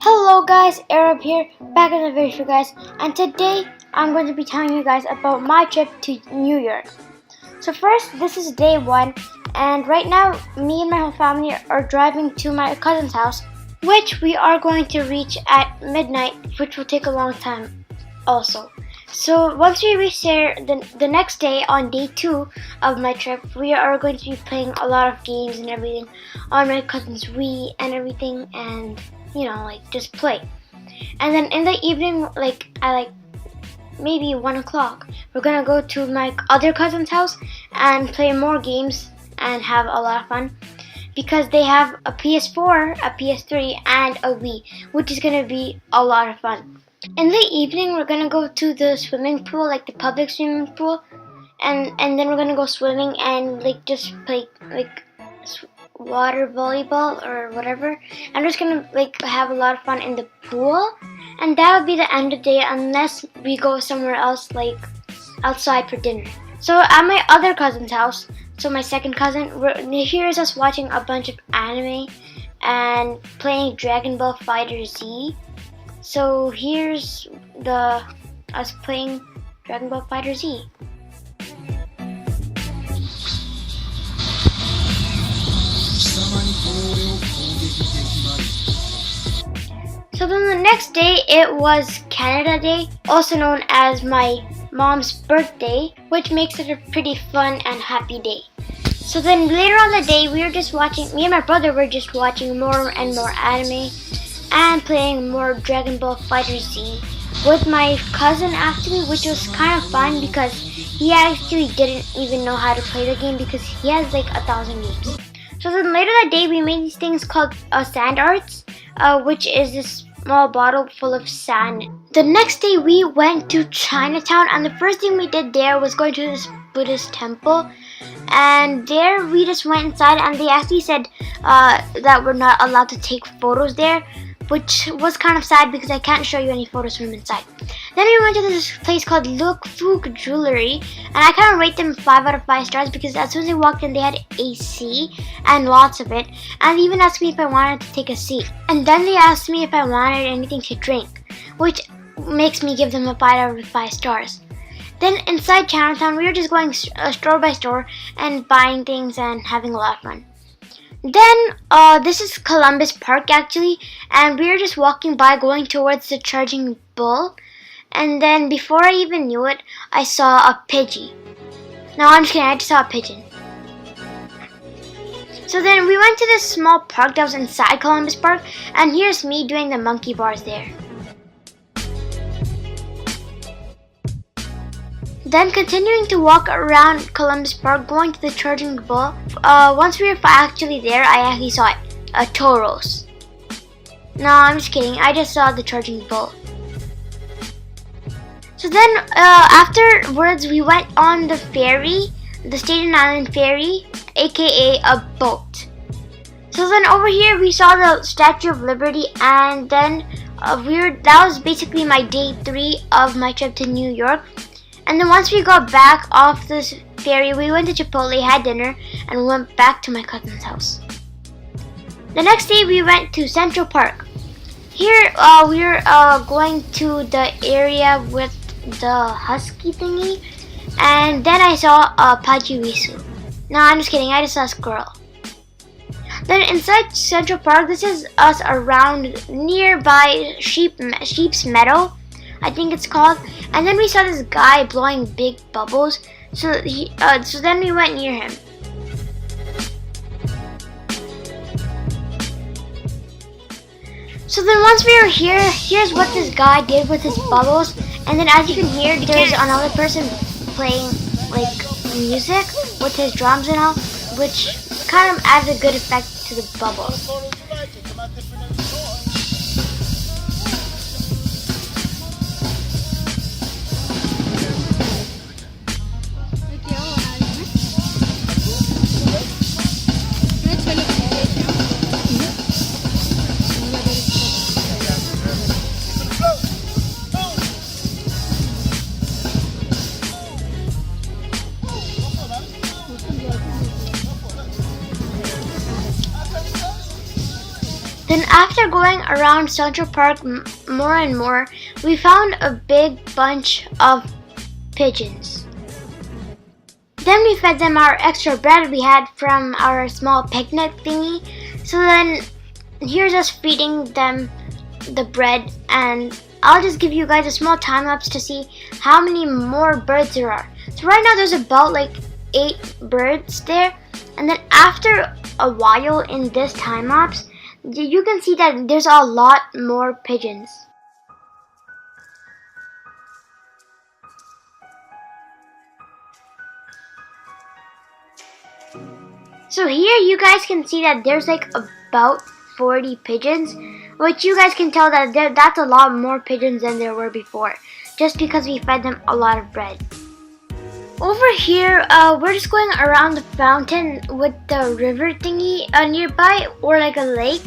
Hello guys, Arab here, back in the video guys, and today I'm going to be telling you guys about my trip to New York. So first, this is day one, and right now me and my whole family are driving to my cousin's house, which we are going to reach at midnight, which will take a long time also. So once we reach there, the next day on day two of my trip, we are going to be playing a lot of games and everything on my cousin's Wii and everything, and just play. And then in the evening, at maybe 1 o'clock, we're gonna go to my other cousin's house and play more games and have a lot of fun, because they have a PS4, a PS3, and a Wii, which is gonna be a lot of fun. In the evening, we're gonna go to the swimming pool, like the public swimming pool, and then we're gonna go swimming and just play water volleyball or whatever. I'm just gonna have a lot of fun in the pool, and that would be the end of the day unless we go somewhere else, like outside for dinner. So at my other cousin's house, so my second cousin, here's us watching a bunch of anime and playing Dragon Ball FighterZ. So here's us playing Dragon Ball FighterZ. So then the next day, it was Canada Day, also known as my mom's birthday, which makes it a pretty fun and happy day. So then later on the day, me and my brother were just watching more and more anime and playing more Dragon Ball FighterZ with my cousin actually, which was kind of fun because he actually didn't even know how to play the game because he has 1,000 games. So then later that day, we made these things called sand arts, which is this small bottle full of sand. The next day, we went to Chinatown, and the first thing we did there was going to this Buddhist temple. And there we just went inside, and they actually said that we're not allowed to take photos there, which was kind of sad because I can't show you any photos from inside. Then we went to this place called Luk Fook Jewelry, and I kind of rate them 5 out of 5 stars because as soon as I walked in, they had AC and lots of it, and they even asked me if I wanted to take a seat. And then they asked me if I wanted anything to drink, which makes me give them a 5 out of 5 stars. Then inside Chinatown, we were just going store by store and buying things and having a lot of fun. Then this is Columbus Park actually, and we were just walking by going towards the Charging Bull, and then before I even knew it, I saw a Pidgey. No, I'm just kidding, I just saw a pigeon. So then we went to this small park that was inside Columbus Park, and here's me doing the monkey bars there. Then continuing to walk around Columbus Park, going to the Charging Bull. Once we were actually there, I actually saw a Tauros. No, I'm just kidding. I just saw the Charging Bull. So then afterwards, we went on the ferry, the Staten Island ferry, aka a boat. So then over here, we saw the Statue of Liberty, and then that was basically my day 3 of my trip to New York. And then once we got back off this ferry, we went to Chipotle, had dinner, and went back to my cousin's house. The next day, we went to Central Park. Here, we were going to the area with the husky thingy, and then I saw a Pachirisu. No, I'm just kidding, I just saw a squirrel. Then inside Central Park, this is us around nearby Sheep's Meadow, I think it's called. And then we saw this guy blowing big bubbles. So then we went near him. So then once we were here, here's what this guy did with his bubbles. And then as you can hear, there's another person playing music with his drums and all, which kind of adds a good effect to the bubbles. after going around Central Park more and more, we found a big bunch of pigeons. Then we fed them our extra bread we had from our small picnic thingy. So then here's us feeding them the bread, and I'll just give you guys a small time lapse to see how many more birds there are. So right now there's about like 8 birds there, and then after a while in this time lapse, you can see that there's a lot more pigeons. So here you guys can see that there's like about 40 pigeons, which you guys can tell that that's a lot more pigeons than there were before, just because we fed them a lot of bread. Over here, we're just going around the fountain with the river thingy nearby, or like a lake.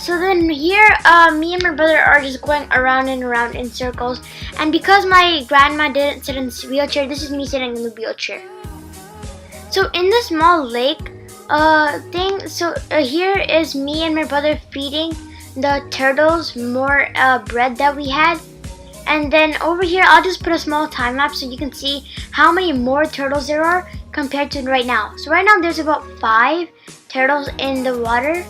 So then here, me and my brother are just going around and around in circles. And because my grandma didn't sit in the wheelchair, this is me sitting in the wheelchair. So in the small lake here is me and my brother feeding the turtles more bread that we had. And then over here, I'll just put a small time lapse so you can see how many more turtles there are compared to right now. So right now there's about 5 turtles in the water,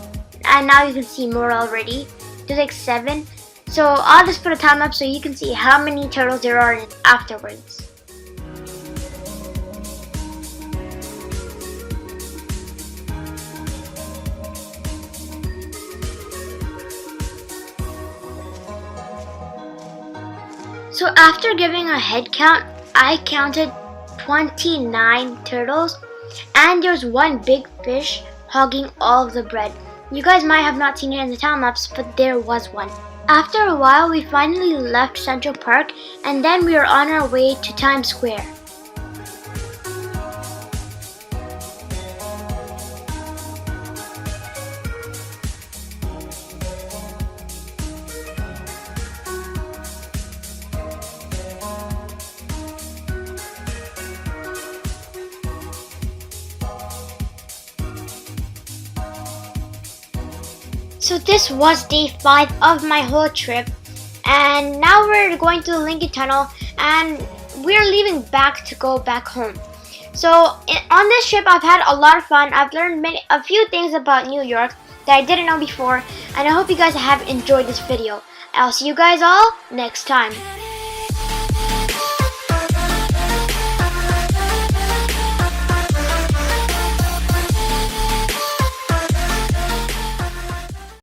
and now you can see more already. There's like 7. So I'll just put a time lapse so you can see how many turtles there are afterwards. So after giving a head count, I counted 29 turtles, and there's one big fish hogging all of the bread. You guys might have not seen it in the time lapse, but there was one. After a while, we finally left Central Park, and then we were on our way to Times Square. So this was day 5 of my whole trip, and now we're going to the Lincoln Tunnel, and we're leaving back to go back home. So on this trip, I've had a lot of fun. I've learned a few things about New York that I didn't know before, and I hope you guys have enjoyed this video. I'll see you guys all next time.